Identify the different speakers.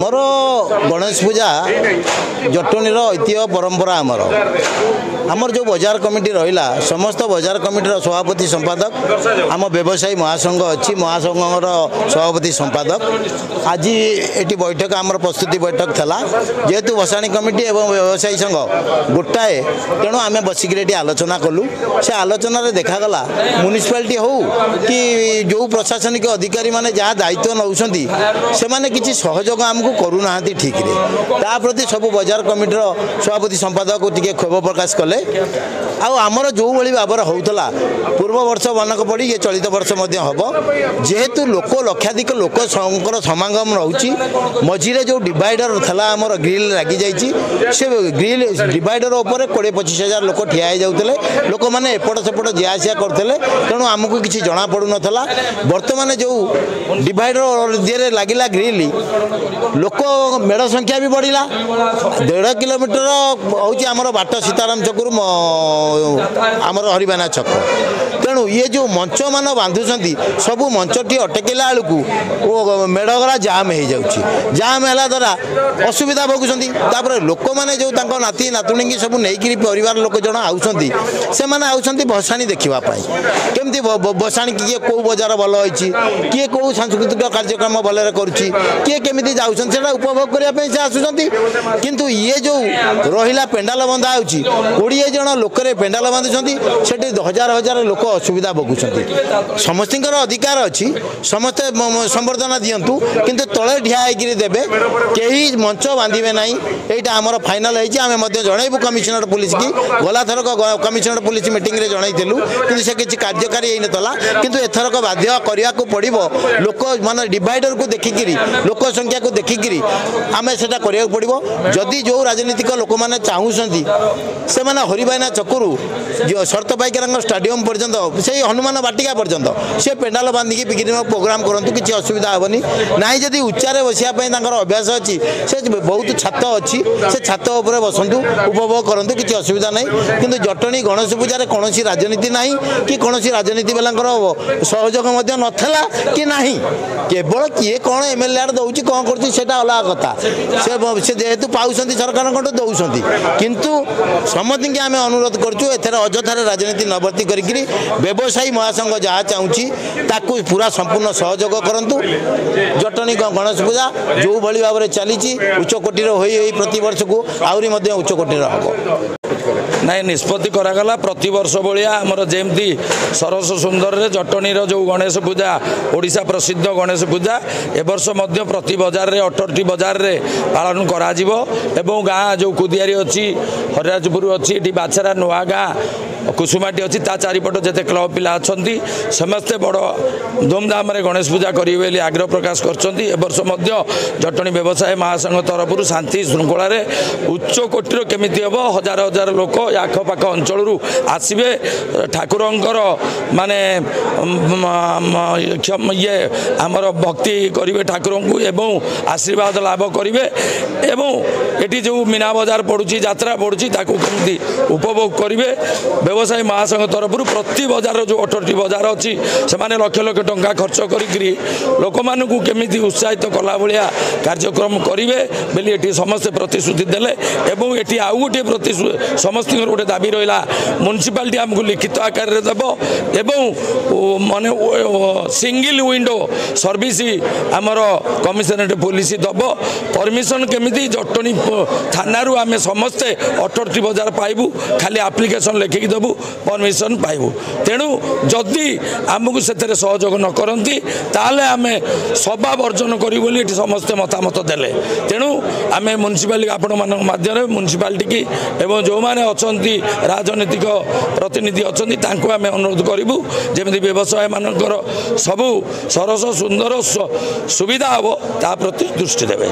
Speaker 1: मोर गणेश पूजा जटणीर ऐतिह्य परंपरा आमर जो बजार कमिटी रहा समस्त बजार कमिटीर सभापति संपादक आम व्यवसायी महासंघ अच्छी महासंघर सभापति संपादक आज ये बैठक आमर प्रस्तुति बैठक थला जेहेतु भसाणी कमिटी एवं व्यवसायी संघ गोटाए तेणु आम बसिक आलोचना कलु से आलोचन देखागला म्युनिसिपालिटी हो कि जो प्रशासनिक अधिकारी माने जहाँ दायित्व नौकरी से किसी सहयोग आमको करूना ठीक रे प्रति सब बजार कमिटीर सभापति संपादक टी क्षोभ प्रकाश कले आमर जो भाई भाव होता पूर्व वर्ष मानक पड़ी ये चलित वर्ष हम जेहेतु लोक लक्षाधिक लोक समागम रोचे मझीरे जो डिवाइडर था आमर ग्रिल लगी जाइए से ग्रिल डिवाइडर उपर 20-25 हजार लोक ठिया जाते लोक मैंने एपट सेपट जियासिया करते तेणु आमको किसी जना पड़ू नाला बर्तमान जो डिवाइडर दिए लगिला ग्रिल लोक मेढ़ संख्या भी बढ़ला 1.5 किलोमीटर हूँ बाट सीताराम छक आमर हरिबाना छक तेणु ये जो मंच मान बांधुंट सबू मंचटी अटकेला बेलू मेढ़गरा जाम हो जाम है द्वारा असुविधा भोगुंट लोक मैंने जो नाती नातुणी की सब नहीं परिवार लोक जन आउंट से भसाणी देखापी केमती भसाणी किए कौ बजार भल होती किए कौ सांस्कृतिक कार्यक्रम भल करें जाऊँ से उपभोग करने से आसुँच किंतु ये जो रहा पेंडाल बंधा हो 20 जन लोक पेंडाल बांधुंट से हजार हजार लोक असुविधा भोगुंट समस्त अधिकार अच्छी समस्ते संबर्धना दिंतु किंतु तले ठिया देवे कहीं मंच बांधे ना यहाँ आमर फाइनाल आम जनइबू कमिशनर पुलिस की गला थरक कमिशनर पुलिस मीटिंग रे जनइलु कि से किसी कार्यकारी होता किंतु एथरक बाध्य करने को पड़ो लोक मान डिवाइडर को देखिकी लोक संख्या को देखिकी आम से पड़ो जदि जो राजनीतिक लोक मैंने चाहूँगी से हरिबाइना चकुरु जो शर्त पाइकर स्टाडियम पर्यंत से हनुमान बाटिका पर्यंत से पेंडाल बांधिकी विभिन्न प्रोग्राम करूँ किसी असुविधा हेनी ना जदि उच्चारे बसापी अभ्यास अच्छी से बहुत छात अच्छी से छात उपर बसतु उपभोग करूँ किसी असुविधा ना कि जटणी गणेश पूजार कौन राजनीति ना कि कौन राजनीति वाला सहयोग नाला कि ना केवल किए कौन एमएलए दौर कौन कर अलग कथा से जेहेतु पाँच सरकार दौरान किंतु समस्त की आम अनुरोध करूँ एथर अजथार राजनीति न भर्ती करी व्यवसायी महासंघ जहाँ चाहूँगी पूरा संपूर्ण सहयोग करूँ जटणी गणेश पूजा जो भाई भाव में चली उच्चकोटीर हो प्रति वर्ष को आहरी उच्चकोटीर हम
Speaker 2: नाई निष्पत्ति करागला प्रति वर्ष भाया आमर जमती सरस सुंदर रे जटणीर जो गणेश पूजा ओडिशा प्रसिद्ध गणेश पूजा ए वर्ष मध्य प्रति बजार रे 18टी बजार रे पालन करा जिवो एवं गाँ जो कुदियारी अच्छी हरिराजपुर अच्छी बाछरा नुआ गाँ कुसुमाटी अच्छी ता चारिपट जिते क्लब पिला अच्छा समस्ते बड़ धूमधाम रे गणेश पूजा करेंगे आग्रह प्रकाश कर मध्य जटणी व्यवसाय महासंघ तरफ शांति श्रृंखला उच्चकोटीर केमिति हम हजार हजार लोक आखपाख अंचल आसवे ठाकुरंकर माने ये आमर भक्ति करेंगे ठाकुर को एवं आशीर्वाद लाभ करेंगे एवं ये जो मीना बजार पड़ुची यात्रा पड़ुची कमी उपभोग करेंगे व्यवसायी महासंघ तरफ प्रति बजार जो 18टी बजार अच्छी से लक्ष लक्ष टंका खर्च करी लोक मानू केमी उत्साहित कला भाया कार्यक्रम करेंगे बोली ये समस्ते प्रतिश्रुति देले एवं ये आउ गोटे समस्त गोटे दाबी रहा म्युनिसिपालिटी आमको लिखित आकार में देव एवं माने सिंगल विंडो सर्विस आमर कमिशनरेट पुलिस दब परमिशन केमिति जटणी थाना आम समस्ते 18टी बजार पाइबू खाली आप्लिकेसन लिखिकी देबू परमिशन पाइबू तेणु जदि आमको से सहयोग न करती ताले आम सभा वर्जन करूँ बोली समस्ते मतामत देले तेणु आम म्युनिसिपालिटी आपण मान माध्यम म्युनिसिपालिटी की एवं जो मैंने अच्छा राजनीतिक प्रतिनिधि अच्छा आम अनुरोध करूँ जमी व्यवसाय मानकर सबू सरस सुंदर सुविधा हम ता प्रति दृष्टि देवे।